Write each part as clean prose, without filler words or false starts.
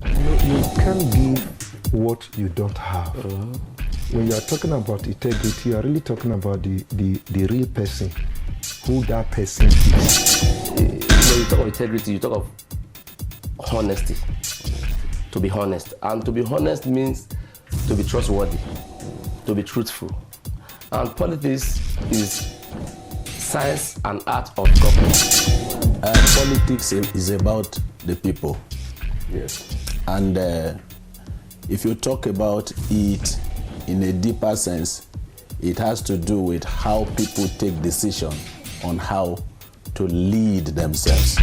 You can't give what you don't have. When you are talking about integrity, you are really talking about the real person, who that person is. When you talk of integrity, you talk of honesty. To be honest. And to be honest means to be trustworthy, to be truthful. And politics is science and art of government. Politics is about the people. Yes. And if you talk about it in a deeper sense, it has to do with how people take decisions on how to lead themselves.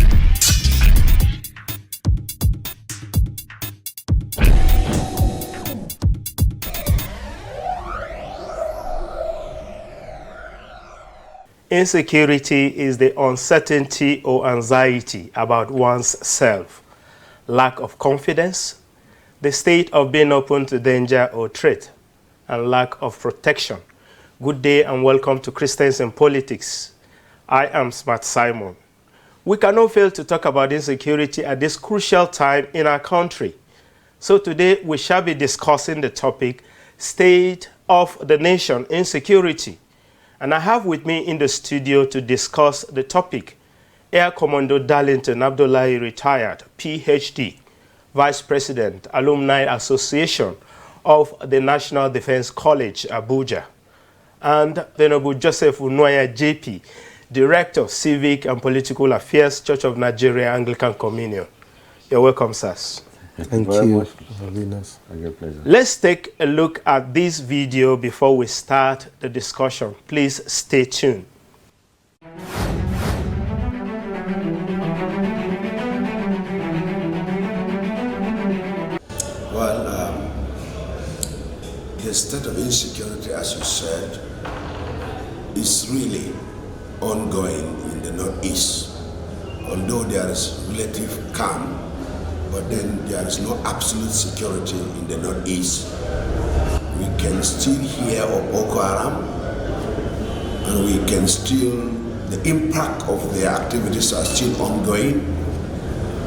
Insecurity is the uncertainty or anxiety about one's self, lack of confidence, the state of being open to danger or threat, and lack of protection. Good day and welcome to Christians in Politics. I am Smart Simon. We cannot fail to talk about insecurity at this crucial time in our country. So today we shall be discussing the topic, State of the Nation Insecurity. And I have with me in the studio to discuss the topic, Air Commodore Darlington Abdullahi, retired, PhD, Vice President, Alumni Association of the National Defense College, Abuja, and Venerable Joseph Unwaya, JP, Director, Civic and Political Affairs, Church of Nigeria, Anglican Communion. You're welcome, sirs. Thank you for having us. Pleasure. Let's take a look at this video before we start the discussion. Please stay tuned. Well, the state of insecurity, as you said, is really ongoing in the Northeast. Although there is relative calm, but then there is no absolute security in the Northeast. We can still hear of Boko Haram, and we can still, the impact of their activities are still ongoing,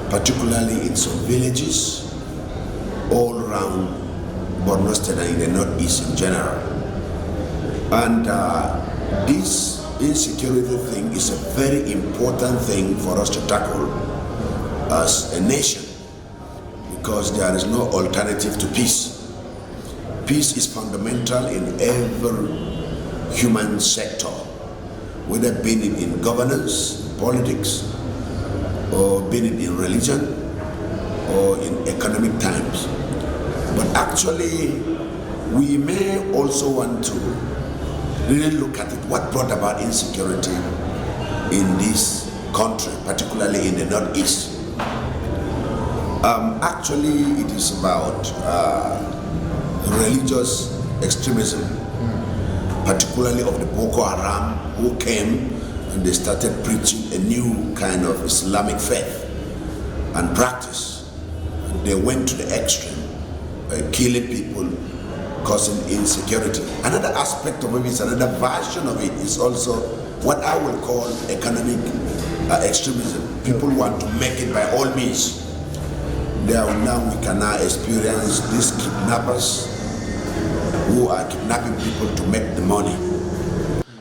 particularly in some villages all around Borno State and in the Northeast in general. And this insecurity thing is a very important thing for us to tackle as a nation, because there is no alternative to peace. Peace is fundamental in every human sector, whether being in governance, politics, or being in religion, or in economic times. But actually, we may also want to really look at it, what brought about insecurity in this country, particularly in the Northeast. Actually, it is about religious extremism, particularly of the Boko Haram, who came and they started preaching a new kind of Islamic faith and practice. They went to the extreme, killing people, causing insecurity. Another aspect of it is, another version of it is also what I will call economic extremism. People want to make it by all means. Now we can now experience these kidnappers who are kidnapping people to make the money.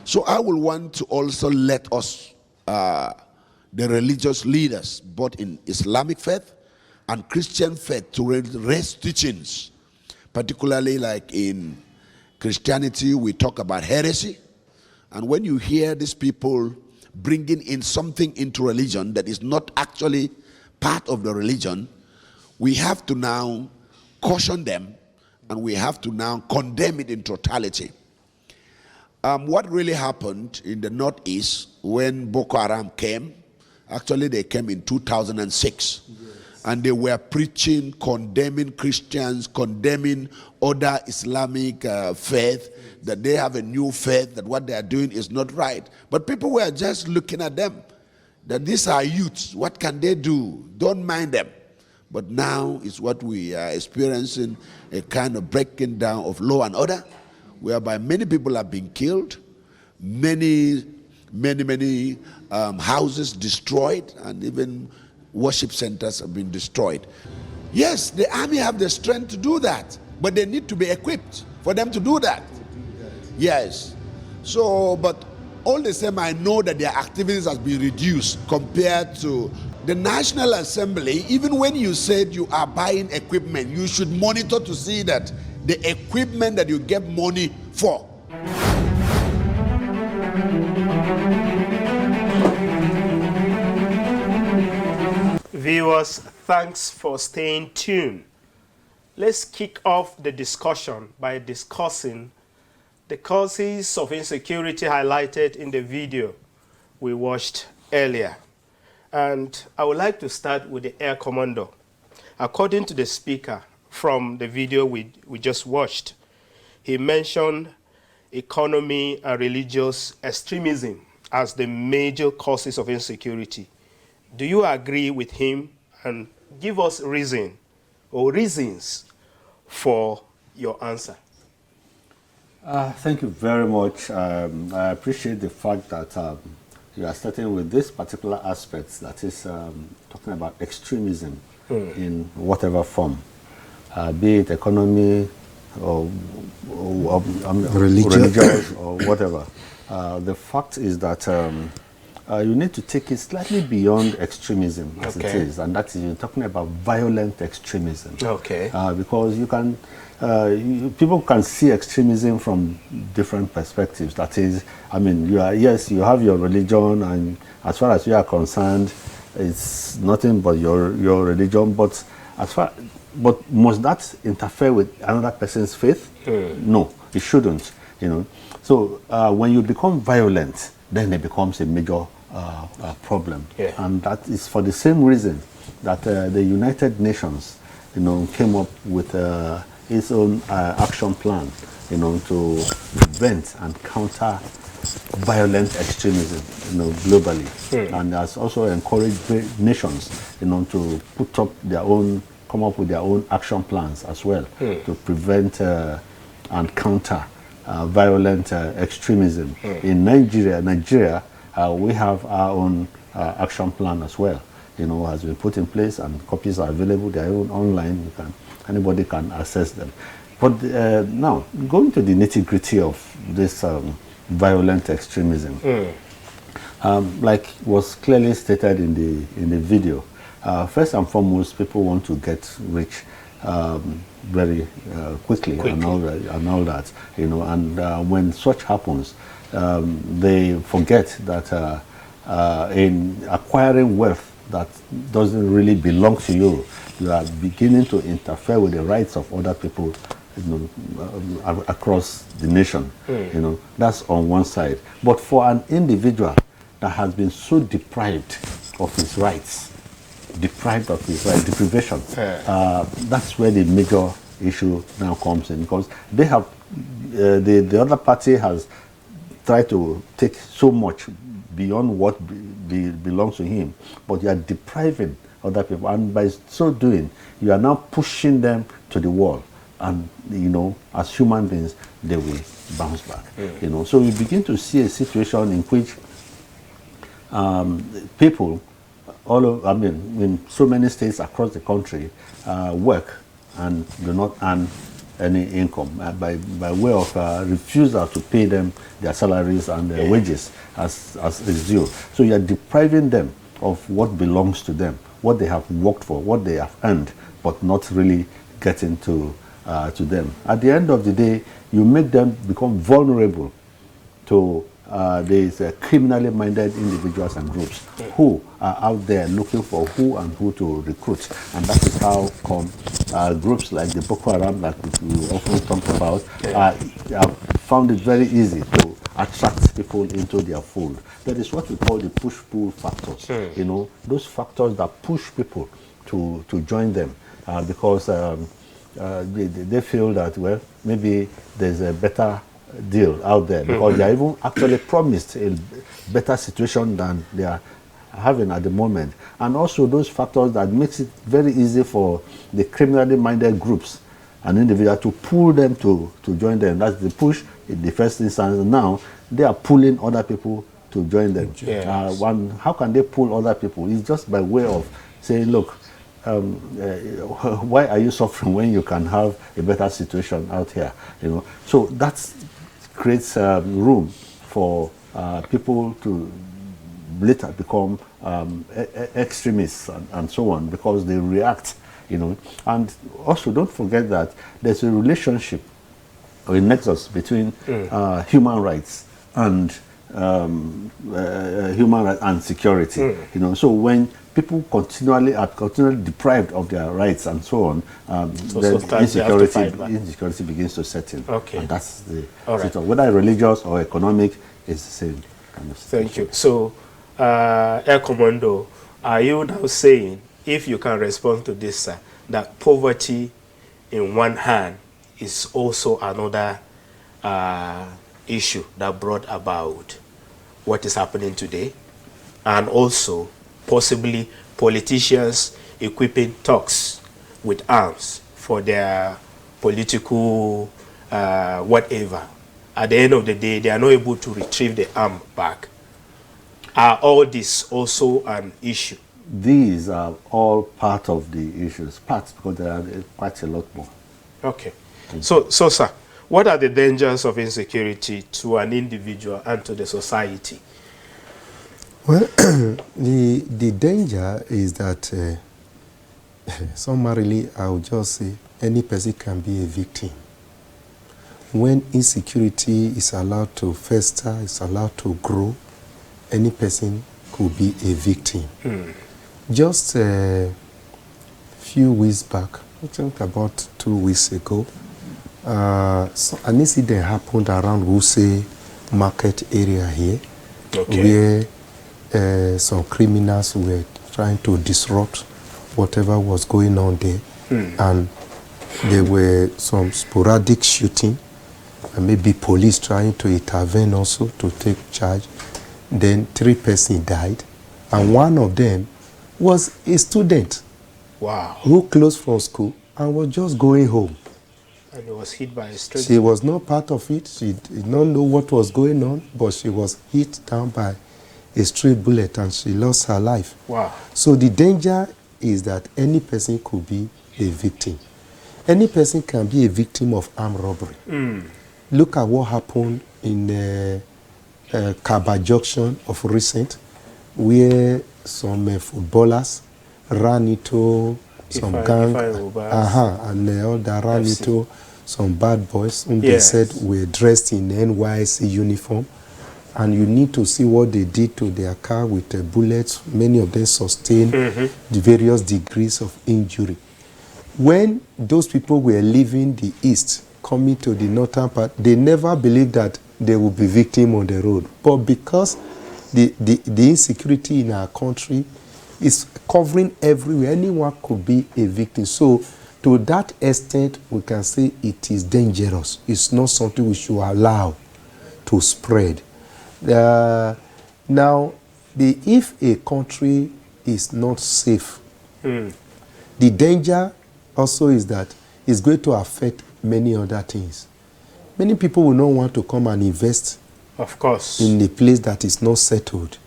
So I will want to also let us, the religious leaders, both in Islamic faith and Christian faith, to raise teachings, particularly like in Christianity, we talk about heresy. And when you hear these people bringing in something into religion that is not actually part of the religion, we have to now caution them, and we have to now condemn it in totality. What really happened in the Northeast when Boko Haram came, actually they came in 2006. Yes. And they were preaching, condemning Christians, condemning other Islamic faith, that they have a new faith, that what they are doing is not right. But people were just looking at them, that these are youths, what can they do? Don't mind them. But now is what we are experiencing, a kind of breaking down of law and order, whereby many people have been killed, many houses destroyed, and even worship centers have been destroyed. Yes, the army have the strength to do that, but they need to be equipped for them to do that. Yes. So, but all the same, I know that their activities has been reduced compared to the National Assembly. Even when you said you are buying equipment, you should monitor to see that the equipment that you get money for. Viewers, thanks for staying tuned. Let's kick off the discussion by discussing the causes of insecurity highlighted in the video we watched earlier. And I would like to start with the Air Commando. According to the speaker from the video we just watched, he mentioned economy and religious extremism as the major causes of insecurity. Do you agree with him, and give us reasons for your answer? Thank you very much. I appreciate the fact that you are starting with this particular aspect, that is talking about extremism in whatever form, be it economy or religious or whatever. The fact is that you need to take it slightly beyond extremism as it is, and that is, you're talking about violent extremism. Okay. Because you can, people can see extremism from different perspectives. That is, I mean, you have your religion, and as far as you are concerned, it's nothing but your religion. But must that interfere with another person's faith? No, it shouldn't. You know. So when you become violent, then it becomes a major problem, and that is for the same reason that the United Nations, came up with its own action plan, to prevent and counter violent extremism, globally, and has also encouraged nations, to come up with their own action plans as well to prevent and counter violent extremism. In Nigeria, we have our own action plan as well. Has been put in place, and copies are available. They are even online. Anybody can access them. But now, going to the nitty-gritty of this violent extremism, like was clearly stated in the video, first and foremost, people want to get rich very quickly. And all that, and when such happens, they forget that in acquiring wealth that doesn't really belong to you, you are beginning to interfere with the rights of other people, across the nation. That's on one side. But for an individual that has been so deprived of his rights, deprivation, that's where the major issue now comes in, because they have the other party has tried to take so much beyond what belongs to him, but you are depriving other people, and by so doing, you are now pushing them to the wall, and as human beings, they will bounce back. So we begin to see a situation in which people in so many states across the country work and do not earn any income by way of refusal to pay them their salaries and their wages as is due. So you are depriving them of what belongs to them, what they have worked for, what they have earned, but not really getting to them. At the end of the day, you make them become vulnerable to these criminally minded individuals and groups who are out there looking for who to recruit, and that is how come groups like the Boko Haram, that we often talk about, have found it very easy to attract people into their fold. That is what we call the push-pull factors. Those factors that push people to join them because they feel that, well, maybe there's a better deal out there, because they are even actually promised a better situation than they are having at the moment. And also those factors that makes it very easy for the criminally minded groups and individuals to pull them to join them. That's the push in the first instance. Now they are pulling other people to join them. How can they pull other people? It's just by way of saying, look, why are you suffering when you can have a better situation out here? You know, so that creates room for people to later become extremists and so on, because they react, you know. And also don't forget that there's a relationship or a nexus between human rights and security. You know, so when people are continually deprived of their rights and so on, then insecurity begins to set in. Okay. And that's the right. whether religious or economic is the same kind of situation. Thank you. So, Air Commando, are you now saying, if you can respond to this, sir, that poverty in one hand is also another issue that brought about what is happening today, and also possibly politicians equipping thugs with arms for their political whatever? At the end of the day, they are not able to retrieve the arm back. Are all this also an issue? These are all part of the issues, because there are quite a lot more. Okay. So, sir, what are the dangers of insecurity to an individual and to the society? Well, the danger is that, summarily, I would just say any person can be a victim. When insecurity is allowed to fester, is allowed to grow, any person could be a victim. Just a few weeks back, I think about 2 weeks ago, so an incident happened around Wuse market area here, where some criminals were trying to disrupt whatever was going on there. And there were some sporadic shooting, and maybe police trying to intervene also to take charge. Then 3 persons died, and one of them was a student. Wow. Who closed from school and was just going home. And he was hit by a street. She was not part of it. She did not know what was going on, but she was hit down by a stray bullet and she lost her life. Wow. So the danger is that any person could be a victim. Any person can be a victim of armed robbery. Look at what happened in Kaba Junction of recent, where some footballers ran into some gang, and all that ran into some bad boys whom they said were dressed in NYC uniform. And you need to see what they did to their car with the bullets. Many of them sustained the various degrees of injury. When those people were leaving the east, coming to the northern part, they never believed that they would be victims on the road. But because the insecurity in our country is covering everywhere, anyone could be a victim. So to that extent, we can say it is dangerous. It's not something we should allow to spread. Now, if a country is not safe, the danger also is that it's going to affect many other things. Many people will not want to come and invest, of course, in a place that is not settled.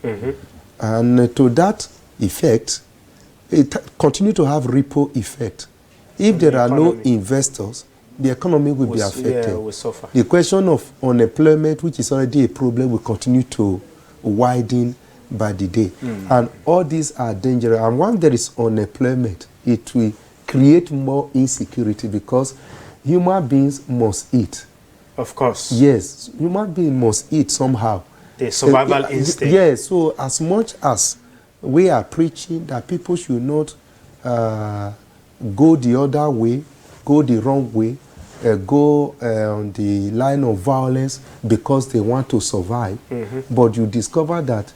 And to that effect, it continue to have ripple effect. If there are no investors, the economy will be affected. Will suffer. The question of unemployment, which is already a problem, will continue to widen by the day. And all these are dangerous. And once there is unemployment, it will create more insecurity, because human beings must eat. Of course. Yes, human beings must eat somehow. The survival instinct. Yes, so as much as we are preaching that people should not go the other way, go the wrong way, go on the line of violence because they want to survive, but you discover that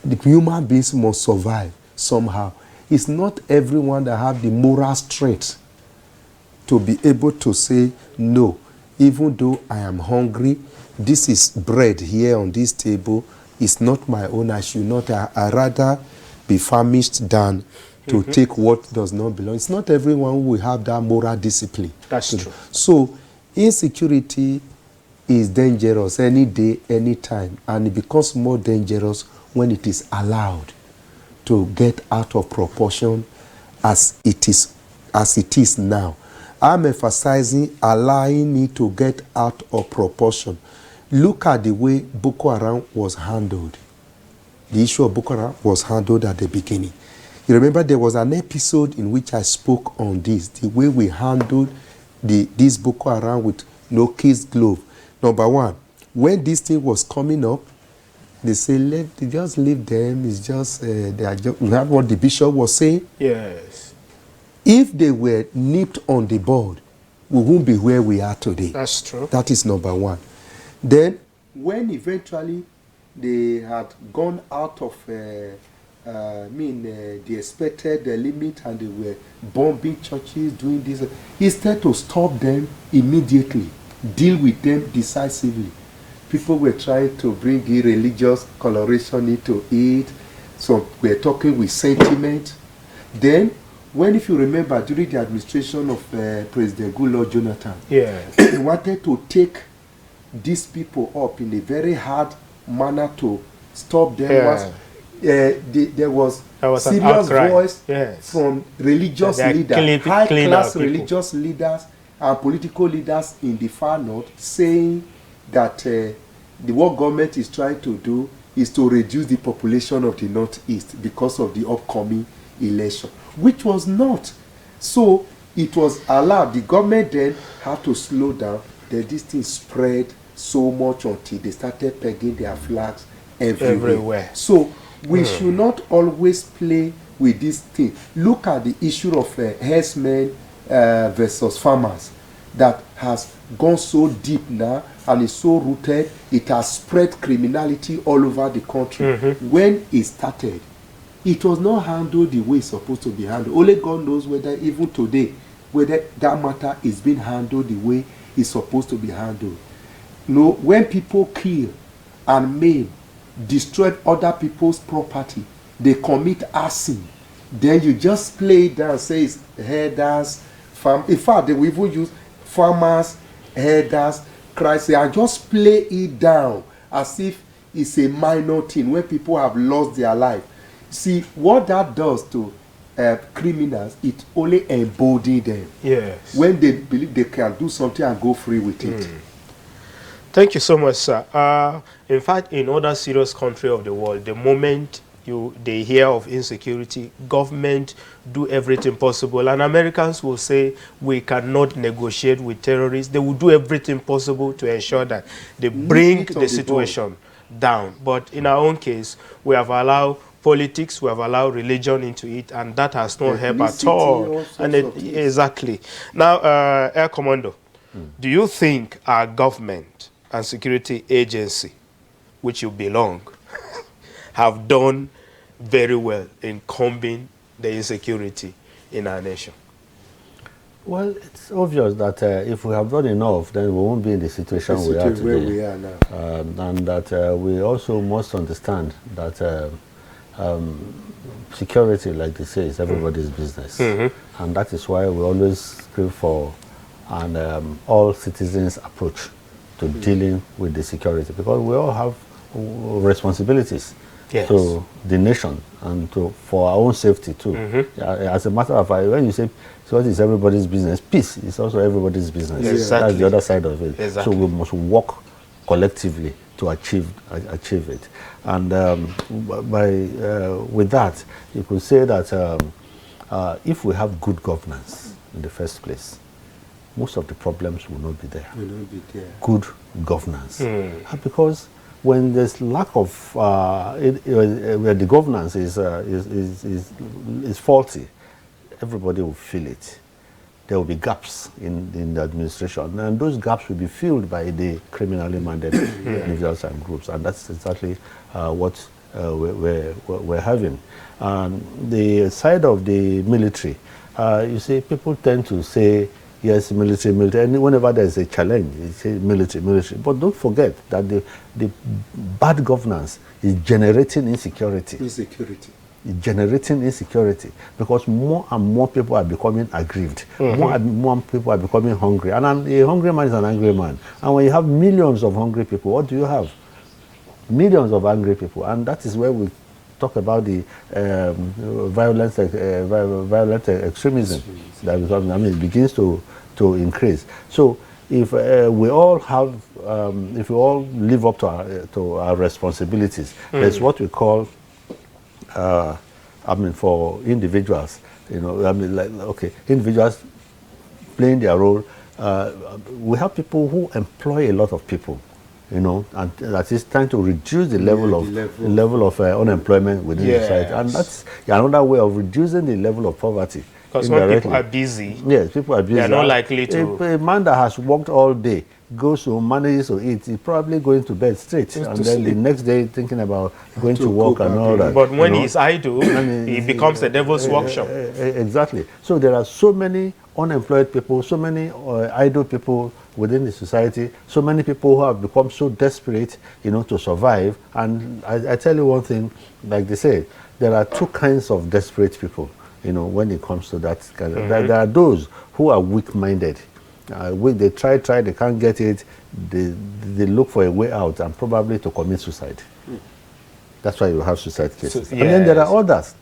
the human beings must survive somehow. It's not everyone that have the moral strength to be able to say, no, even though I am hungry, this is bread here on this table, it's not my own, I should not, I rather be famished than to take what does not belong. It's not everyone who will have that moral discipline. That's true. So insecurity is dangerous any day, any time, and it becomes more dangerous when it is allowed to get out of proportion as it is now. I'm emphasizing allowing it to get out of proportion. Look at the way Boko Haram was handled. The issue of Boko Haram was handled at the beginning. You remember there was an episode in which I spoke on this, the way we handled this Boko Haram with no kiss glove. Number one, when this thing was coming up, they say, just leave them. It's just, that's what the bishop was saying. Yes. If they were nipped on the bud, we won't be where we are today. That's true. That is number one. Then, when eventually they had gone out of the expected limit and they were bombing churches, doing this, instead to stop them immediately, deal with them decisively. People were trying to bring in religious coloration into it. So we're talking with sentiment. Then, if you remember, during the administration of President Goodluck Jonathan, he wanted to take these people up in a very hard manner to stop them. There was serious voice from religious leaders, high-class religious leaders and political leaders in the far north, saying that what government is trying to do is to reduce the population of the northeast because of the upcoming election, which was not. So it was allowed. The government then had to slow down. Then this thing spread so much until they started pegging their flags everywhere. So we should not always play with this thing. Look at the issue of herdsmen versus farmers that has gone so deep now and is so rooted. It has spread criminality all over the country. When it started, it was not handled the way it's supposed to be handled. Only God knows whether even today, whether that matter is being handled the way it's supposed to be handled. No, when people kill and maim, destroy other people's property, they commit arson, then you just play it down, say it's herders, in fact, they will even use farmers, herders, Christ, and just play it down as if it's a minor thing when people have lost their life. See, what that does to criminals, it only emboldens them. Yes. When they believe they can do something and go free with it. Thank you so much, sir. In fact, in other serious countries of the world, the moment they hear of insecurity, government do everything possible. And Americans will say, we cannot negotiate with terrorists. They will do everything possible to ensure that they bring the situation down. But in our own case, we have allowed politics, we have allowed religion into it, and that has not helped at all. And exactly. Now, Air Commando, do you think our government and security agency, which you belong, have done very well in combing the insecurity in our nation? Well, it's obvious that if we have done enough, then we won't be in the situation we are today. Where we are now. And that we also must understand that security, like they say, is everybody's business. And that is why we always strive for an all citizens approach to dealing with the security, because we all have responsibilities to the nation and for our own safety too. As a matter of fact, when you say security is everybody's business, peace is also everybody's business. That's the other side of it. So we must work collectively to achieve it. And with that, you could say that if we have good governance in the first place, most of the problems will not be there. Good governance. Because when there's lack of, where the governance is faulty, everybody will feel it. There will be gaps in the administration, and those gaps will be filled by the criminally minded individuals and groups, and that's exactly what we're having. The side of the military, you see, people tend to say, yes, military, and whenever there's a challenge, you say military. But don't forget that the bad governance is generating insecurity. It's generating insecurity because more and more people are becoming aggrieved. More and more people are becoming hungry. And a hungry man is an angry man. And when you have millions of hungry people, what do you have? Millions of angry people. And that is where we talk about the violent extremism that becomes, I mean, it begins to increase. So if we all have, if we all live up to our responsibilities, there's what we call, I mean, for individuals, you know, I mean, like, okay, individuals playing their role. We have people who employ a lot of people, you know, and that is trying to reduce the level of unemployment within society, and that's another way of reducing the level of poverty. Because when people are busy, yes, people are busy. They are not likely to. A man that has worked all day goes to manages to eat, he's probably going to bed straight, and then the next day thinking about going to work and all that. But when he's idle, he becomes a devil's workshop. Exactly. So there are so many unemployed people, so many idle people within the society, so many people who have become so desperate, you know, to survive. And I tell you one thing, like they say, there are two kinds of desperate people, you know, when it comes to that kind of, there are those who are weak-minded. They try, they can't get it, they look for a way out and probably to commit suicide. That's why you have suicide cases. So, and then there are others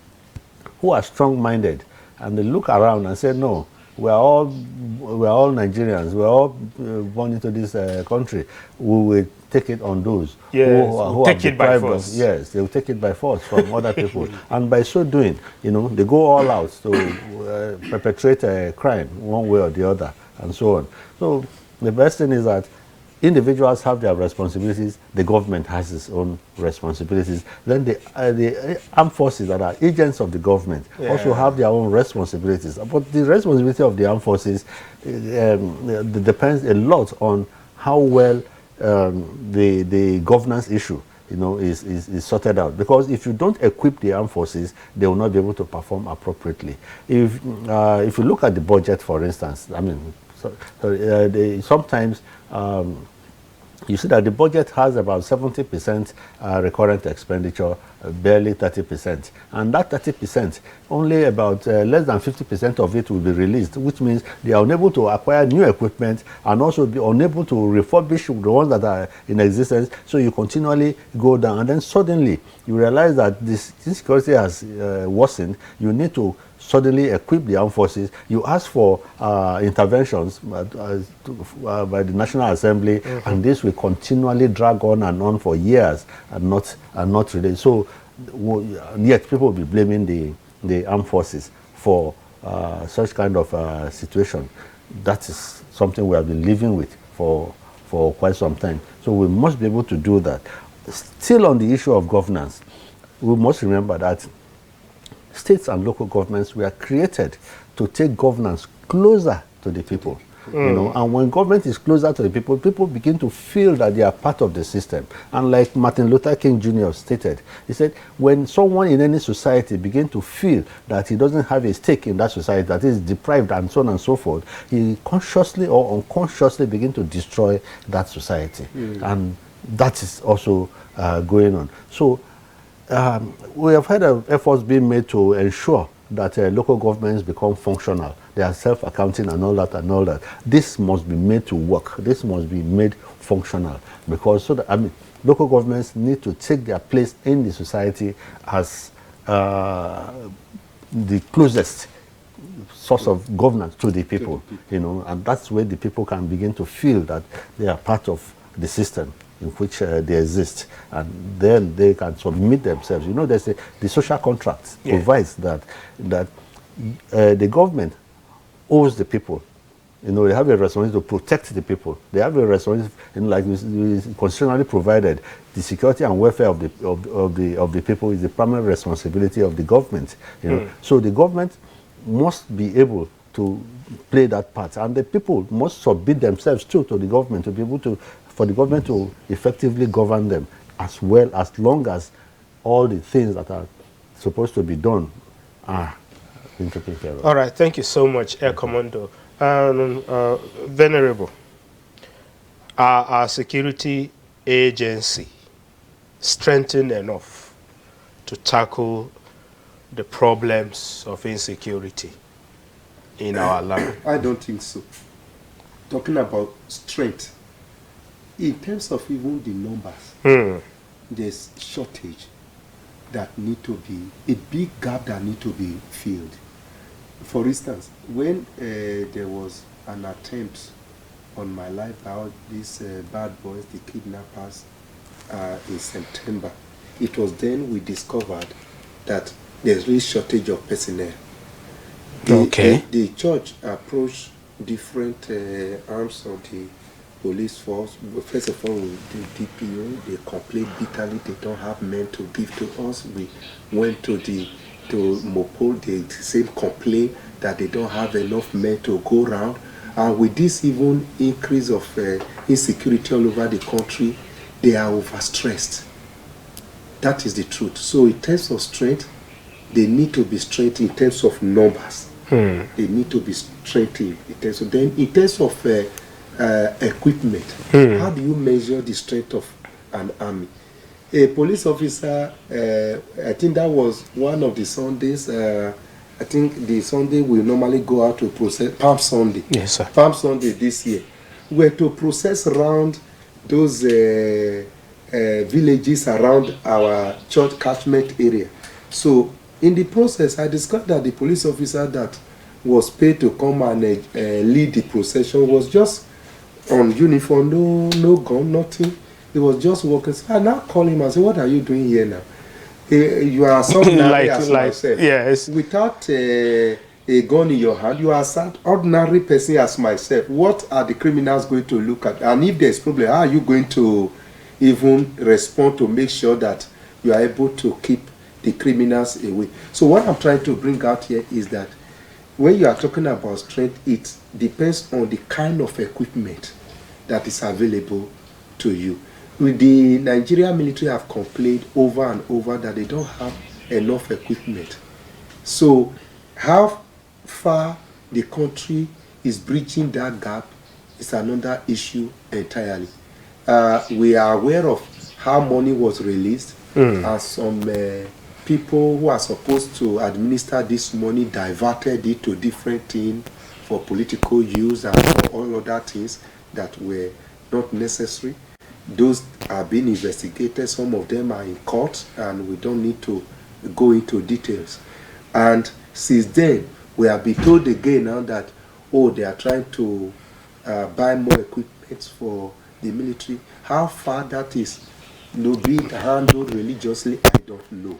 who are strong-minded, and they look around and say, no, we're all Nigerians, we're all born into this country. We will take it on those who take it by force. Yes, they will take it by force from other people. And by so doing, you know, they go all out to perpetrate a crime one way or the other, and so on. So the best thing is that individuals have their responsibilities, the government has its own responsibilities. Then the armed forces that are agents of the government also have their own responsibilities. But the responsibility of the armed forces depends a lot on how well the governance issue, you know, is sorted out. Because if you don't equip the armed forces, they will not be able to perform appropriately. If you look at the budget, for instance, I mean, sometimes you see that the budget has about 70% recurrent expenditure, barely 30%. And that 30%, only about less than 50% of it will be released, which means they are unable to acquire new equipment and also be unable to refurbish the ones that are in existence. So you continually go down, and then suddenly you realize that this insecurity has worsened. You need to suddenly equip the armed forces. You ask for interventions by the National Assembly, and this will continually drag on and on for years and not really. So yet people will be blaming the armed forces for such kind of situation. That is something we have been living with for quite some time. So we must be able to do that. Still on the issue of governance, we must remember that states and local governments were created to take governance closer to the people. You know, and when government is closer to the people, people begin to feel that they are part of the system. And like Martin Luther King Jr. stated, he said, when someone in any society begins to feel that he doesn't have a stake in that society, that is deprived and so on and so forth, he consciously or unconsciously begins to destroy that society. And that is also going on. So we have had efforts being made to ensure that local governments become functional. They are self-accounting and all that. This must be made to work. This must be made functional, because so that, I mean, local governments need to take their place in the society as the closest source of governance to the people, you know, and that's where the people can begin to feel that they are part of the system in which they exist, and then they can submit themselves. You know, the social contract provides that the government owes the people. You know, they have a responsibility to protect the people. They have a responsibility, you know, like constitutionally provided. The security and welfare of the people is the primary responsibility of the government. You know, so the government must be able to play that part, and the people must submit themselves too to the government to be able to, for the government to effectively govern them, as well, as long as all the things that are supposed to be done are being taken care of. All right, thank you so much, Air Commando. Venerable, are our security agency strengthened enough to tackle the problems of insecurity in our land? I don't think so. Talking about strength, in terms of even the numbers, there's shortage. that need to be, a big gap that need to be filled. For instance, when there was an attempt on my life by all these bad boys, the kidnappers, in September, it was then we discovered that there's really shortage of personnel. The church approached different arms of the police force. First of all, the DPO, they complained bitterly they don't have men to give to us. We went to Mopol, the same complaint that they don't have enough men to go around. And with this even increase of insecurity all over the country, they are overstressed. That is the truth. So in terms of strength, they need to be strengthened in terms of numbers. They need to be strengthened in terms of, then in terms of equipment. How do you measure the strength of an army? A police officer, I think that was one of the Sundays, I think the Sunday we normally go out to process, Palm Sunday. Yes, sir. Palm Sunday this year. We were to process around those villages around our church catchment area. So in the process, I discovered that the police officer that was paid to come and lead the procession was just on uniform, no gun, nothing. He was just walking. So I now call him and say, "What are you doing here now? You are something as myself. Yes. Without a gun in your hand, you are an ordinary person as myself. What are the criminals going to look at? And if there's problem, how are you going to even respond to make sure that you are able to keep the criminals away?" So what I'm trying to bring out here is that when you are talking about strength, it depends on the kind of equipment that is available to you. With the Nigerian military have complained over and over that they don't have enough equipment. So how far the country is breaching that gap is another issue entirely. We are aware of how money was released, and some people who are supposed to administer this money diverted it to different things for political use and for all other things that were not necessary. Those are being investigated. Some of them are in court, and we don't need to go into details. And since then, we have been told again now that, oh, they are trying to buy more equipment for the military. How far that is being handled religiously, I don't know.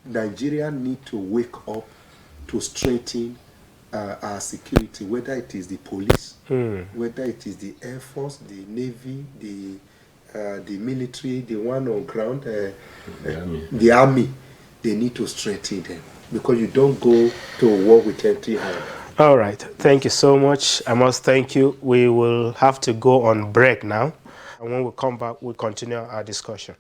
Nigeria need to wake up to strengthen our security, whether it is the police, whether it is the Air Force, the Navy, the military, the one on ground, the army. They need to strengthen them, because you don't go to war with empty hand. All right. Thank you so much. I must thank you. We will have to go on break now. And when we come back, we'll continue our discussion.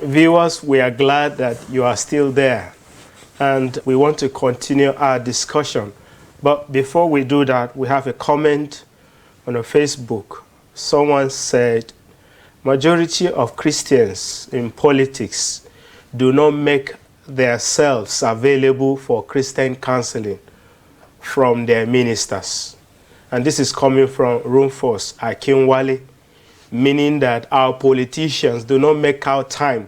Viewers, we are glad that you are still there, and we want to continue our discussion. But before we do that, we have a comment on a Facebook. Someone said, majority of Christians in politics do not make themselves available for Christian counseling from their ministers. And this is coming from Rufus Akinwale, meaning that our politicians do not make out time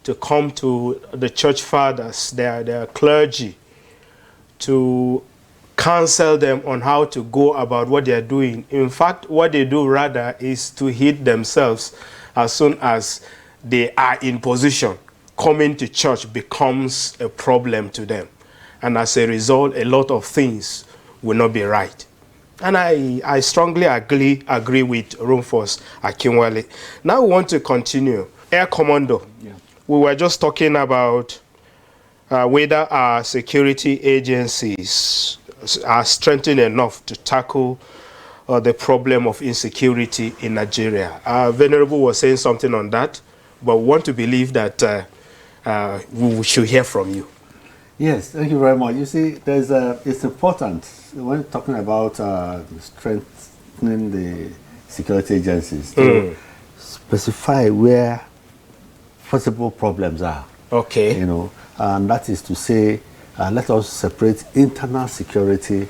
to come to the church fathers, their clergy, to counsel them on how to go about what they are doing. In fact, what they do rather is to hit themselves as soon as they are in position. Coming to church becomes a problem to them. And as a result, a lot of things will not be right. And I strongly agree with Rufus Akinwale. Now we want to continue. Air Commando. Yeah. We were just talking about whether our security agencies are strengthened enough to tackle the problem of insecurity in Nigeria. Venerable was saying something on that, but we want to believe that we should hear from you. Yes, thank you very much. You see, it's important when talking about strengthening the security agencies to specify where possible problems are. Okay. You know, and that is to say, let us separate internal security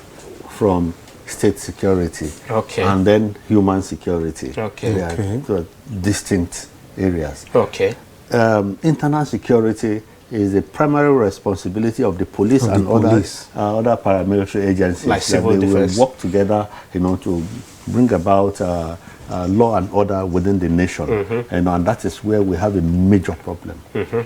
from state security. Okay. And then human security. Okay. They are distinct areas. Okay. Internal security is the primary responsibility of the police and other paramilitary agencies. Like civil defense. Will work together, you know, to bring about law and order within the nation. And that is where we have a major problem.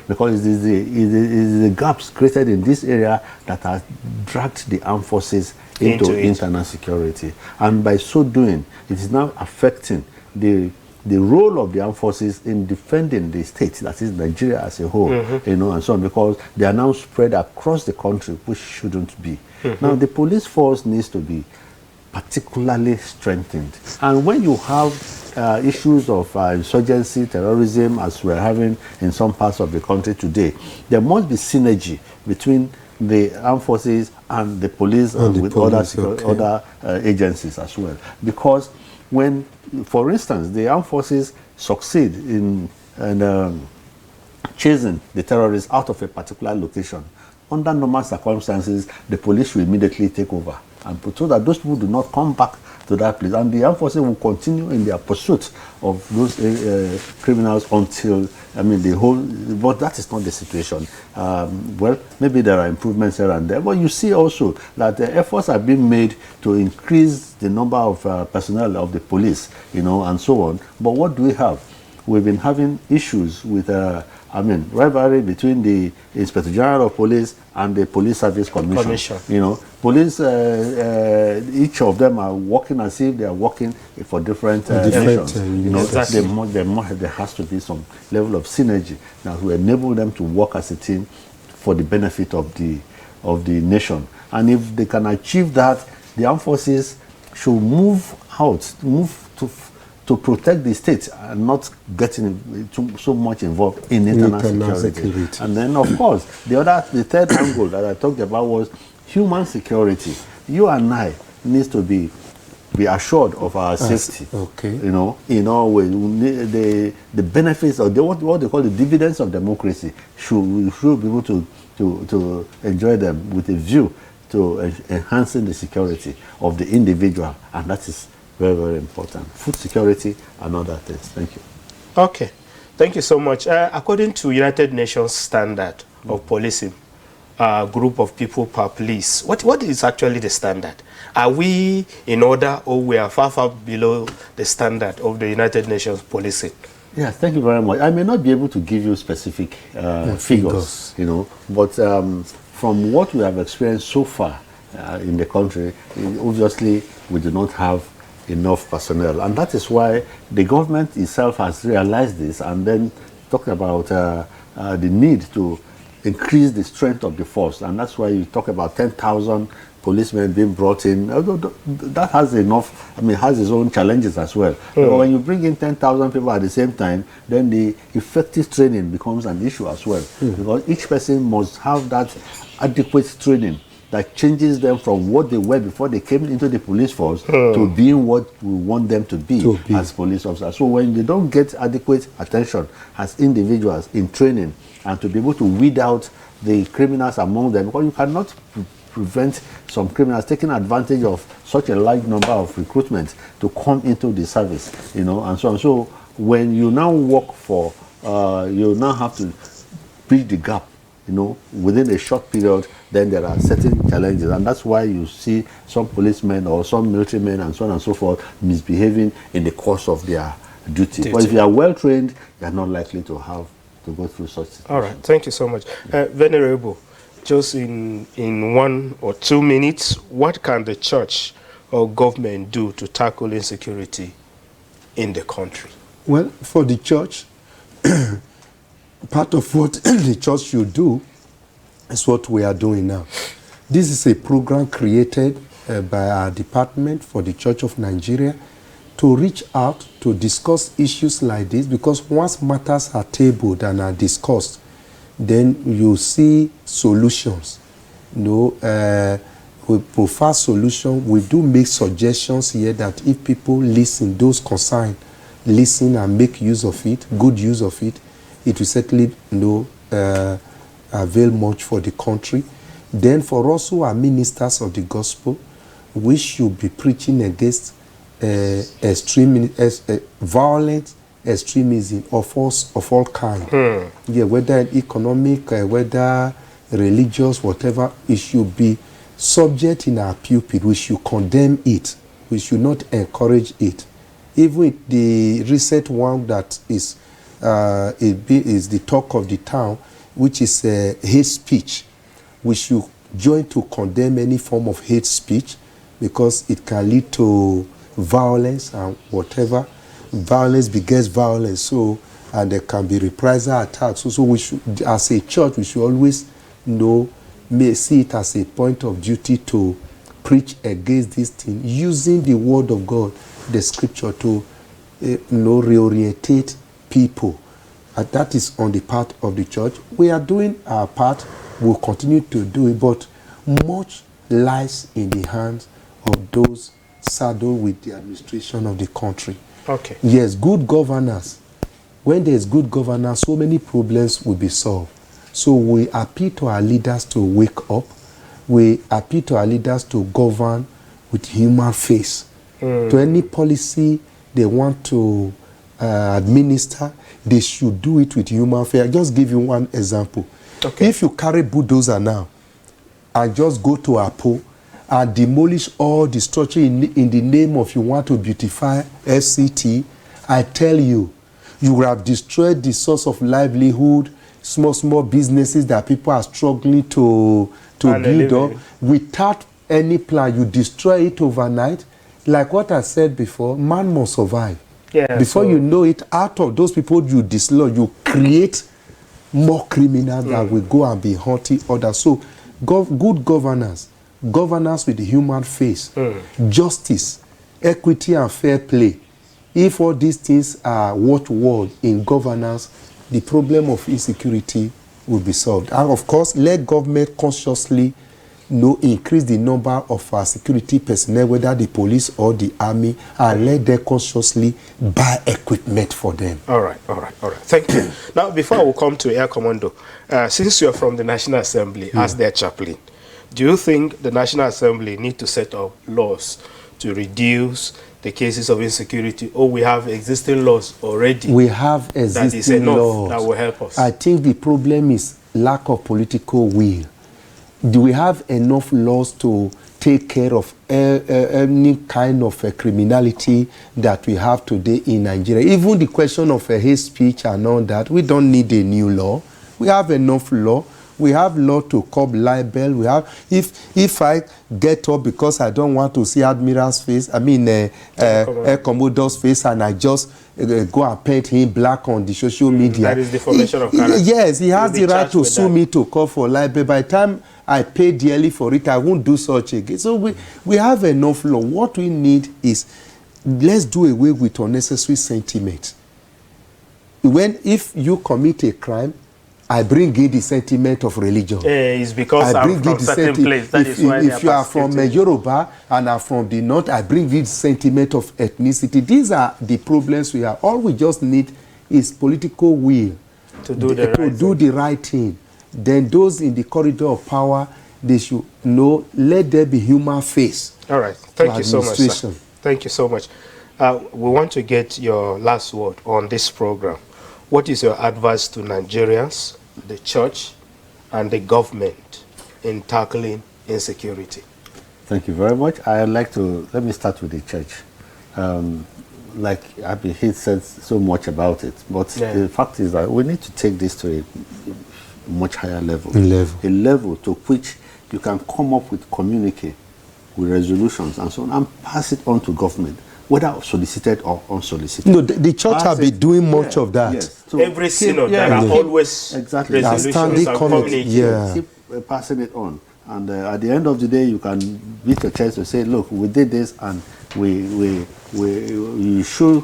Because it is the gaps created in this area that has dragged the armed forces into internal security. And by so doing, it is now affecting the role of the armed forces in defending the state, that is Nigeria as a whole, you know, and so on, because they are now spread across the country, which shouldn't be. Now, the police force needs to be particularly strengthened. And when you have issues of insurgency, terrorism, as we're having in some parts of the country today, there must be synergy between the armed forces and the police and with other agencies as well. Because when, for instance, the armed forces succeed in chasing the terrorists out of a particular location, under normal circumstances, the police will immediately take over and so that those people do not come back to that place. And the armed forces will continue in their pursuit of those criminals until, I mean, but that is not the situation. Well, maybe there are improvements here and there, but you see also that the efforts are being made to increase the number of personnel of the police, you know, and so on. But what do we have? We've been having issues with, rivalry between the Inspector General of Police and the Police Service Commission. You know, police, each of them are working as if they are working for different nations. You know, exactly. There has to be some level of synergy that will enable them to work as a team for the benefit of the nation. And if they can achieve that, the armed forces should move out, to protect the state and not getting so much involved in internal security. And then, of course, the third angle that I talked about was human security. You and I need to be assured of our safety. Okay. You know, in all ways, the benefits of what they call the dividends of democracy we should be able to enjoy them with a view to enhancing the security of the individual, and that is very, very important. Food security and other things. Thank you. Okay. Thank you so much. According to United Nations standard of policing, group of people per police, what is actually the standard? Are we in order, or we are far, far below the standard of the United Nations policing? Yes, thank you very much. I may not be able to give you specific figures, you know, but from what we have experienced so far in the country, obviously we do not have enough personnel, and that is why the government itself has realized this and then talked about the need to increase the strength of the force, and that's why you talk about 10,000 policemen being brought in. That has enough, has its own challenges as well. But when you bring in 10,000 people at the same time, then the effective training becomes an issue as well. Because each person must have that adequate training that changes them from what they were before they came into the police force to being what we want them to be as police officers. So when they don't get adequate attention as individuals in training and to be able to weed out the criminals among them, because you cannot prevent some criminals taking advantage of such a large number of recruitments to come into the service, and so on. So when you now work for, you now have to bridge the gap, within a short period. Then there are certain challenges, and that's why you see some policemen or some military men and so on and so forth misbehaving in the course of their duty. But if you are well trained, you are not likely to have to go through such situations. All right, thank you so much. Venerable, just in 1 or 2 minutes, what can the church or government do to tackle insecurity in the country? Well, for the church, part of what the church should do is what we are doing now. This is a program created by our department for the Church of Nigeria to reach out to discuss issues like this, because once matters are tabled and are discussed, then you see solutions. We prefer solutions. We do make suggestions here that if people listen, those concerned listen and make use of it, good use of it, it will certainly avail much for the country. Then for us who are ministers of the gospel, we should be preaching against violent extremism of all kinds. Yeah, whether economic, whether religious, whatever, it should be subject in our pulpit. We should condemn it. We should not encourage it. Even the recent one that is the talk of the town, which is hate speech. We should join to condemn any form of hate speech, because it can lead to violence and whatever. Violence begets violence, so, and there can be reprisal attacks. So we should, as a church, we should always see it as a point of duty to preach against this thing, using the word of God, the scripture, to reorientate people. And that is on the part of the church. We are doing our part. We'll continue to do it, but much lies in the hands of those saddled with the administration of the country. Okay. Yes, good governance. When there's good governance, so many problems will be solved. So we appeal to our leaders to wake up. We appeal to our leaders to govern with human face. To any policy they want to administer, they should do it with human face. I'll just give you one example. Okay. If you carry bulldozer now and just go to Apo and demolish all the structure in the name of you want to beautify FCT, I tell you, you will have destroyed the source of livelihood, small businesses that people are struggling to build up. Without any plan, you destroy it overnight. Like what I said before, man must survive. Yeah, before you know it, out of those people you dislodge, you create more criminals that will go and be hunting others. So good governance with the human face, justice, equity and fair play. If all these things are watchword in governance, the problem of insecurity will be solved. And of course, let government consciously increase the number of our security personnel, whether the police or the army, and let them consciously buy equipment for them. All right. Thank you. Now, before we come to Air Commando, since you are from the National Assembly as their chaplain, do you think the National Assembly need to set up laws to reduce the cases of insecurity, or we have existing laws already? We have existing laws that will help us. I think the problem is lack of political will. Do we have enough laws to take care of any kind of criminality that we have today in Nigeria? Even the question of hate speech and all that, we don't need a new law. We have enough law. We have law to curb libel. We have, if I get up because I don't want to see Admiral's face, Air Commodore's face, and I just go and paint him black on the social media. That is defamation of character. Yes, he has the right to sue me to call for libel. By the time I pay dearly for it, I won't do such again. So we have enough law. What we need is, let's do away with unnecessary sentiment. If you commit a crime, I bring in the sentiment of religion. It's because I'm from certain place. That is why if you are from Yoruba and are from the north, I bring in the sentiment of ethnicity. These are the problems we have. All we just need is political will to do the right thing. Then those in the corridor of power, they should know, let there be human face. All right. Thank you so much, sir. Thank you so much. We want to get your last word on this program. What is your advice to Nigerians, the church, and the government in tackling insecurity? Thank you very much. I'd like to, let me start with the church. Like Abi, he said so much about it, but the fact is that we need to take this to a much higher level. A level to which you can come up with communique, with resolutions and so on, and pass it on to government, whether solicited or unsolicited. No, the church have been doing much of that. Yes. So every synod, there are always resolutions and communications. Keep passing it on. And at the end of the day, you can beat your chest to say, look, we did this, and we should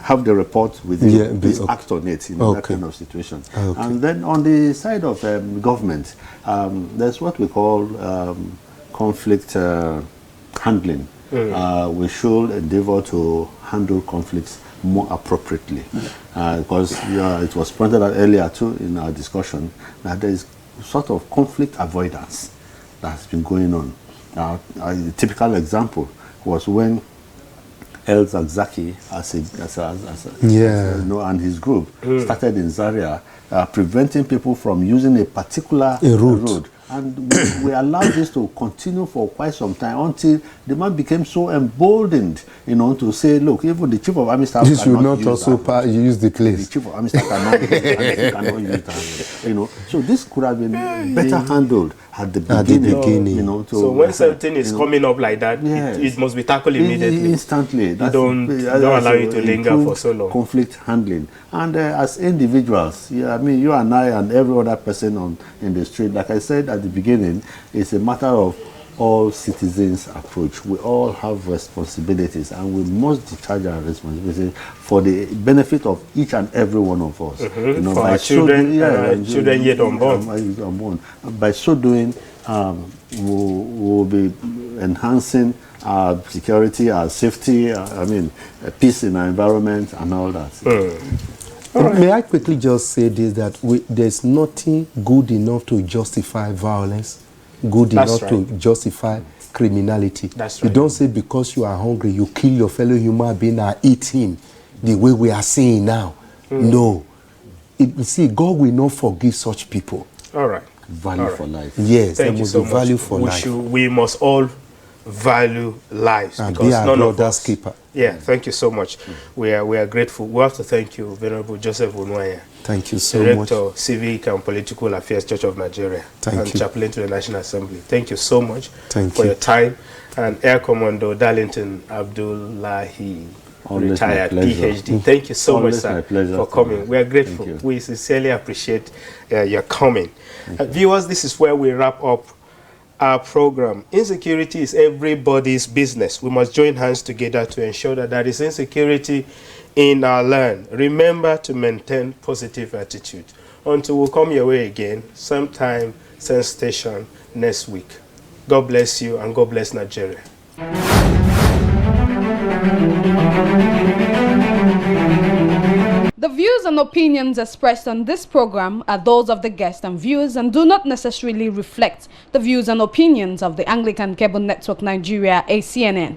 have the report with this act on it, that kind of situation. And then on the side of government, there's what we call conflict handling. We should endeavor to handle conflicts more appropriately, because it was pointed out earlier too in our discussion that there is sort of conflict avoidance that has been going on. A typical example was when El Zakzaki and his group started in Zaria preventing people from using a particular road. And we allowed this to continue for quite some time until the man became so emboldened, to say, look, even the chief of army staff this should not also use the place. The chief of army staff cannot use that. So this could have been better handled at the beginning. So when something is coming up like that, it must be tackled immediately. Instantly. Don't allow it to linger for so long. Conflict handling. And as individuals, you and I and every other person in the street, like I said at the beginning, it's a matter of all citizens' approach. We all have responsibilities, and we must discharge our responsibilities for the benefit of each and every one of us. For our children, children yet unborn. By so doing, we'll be enhancing our security, our safety, peace in our environment, and all that. May I quickly just say this, that there's nothing good enough to justify violence, to justify criminality. That's right. You don't say because you are hungry, you kill your fellow human being and eat him the way we are seeing now. No. You see, God will not forgive such people. All right. Value for life. Yes, Thank you so much. Value for life. We must all value lives, and because none of us keeper. Thank you so much. We are grateful. We have to thank you, Venerable Joseph Onwaya. Thank you so much. Director, Civic and Political Affairs, Church of Nigeria, and Chaplain to the National Assembly. Thank you so much for your time. And Air Commodore Darlington Abdullahi, retired PhD. Thank you so much, sir, for coming. We are grateful. We sincerely appreciate your coming. Viewers, this is where we wrap up our program. Insecurity is everybody's business. We must join hands together to ensure that there is insecurity in our land. Remember to maintain positive attitude. Until we come your way again, sometime, same station next week. God bless you, and God bless Nigeria. The views and opinions expressed on this program are those of the guests and viewers and do not necessarily reflect the views and opinions of the Anglican Cable Network Nigeria, ACNN.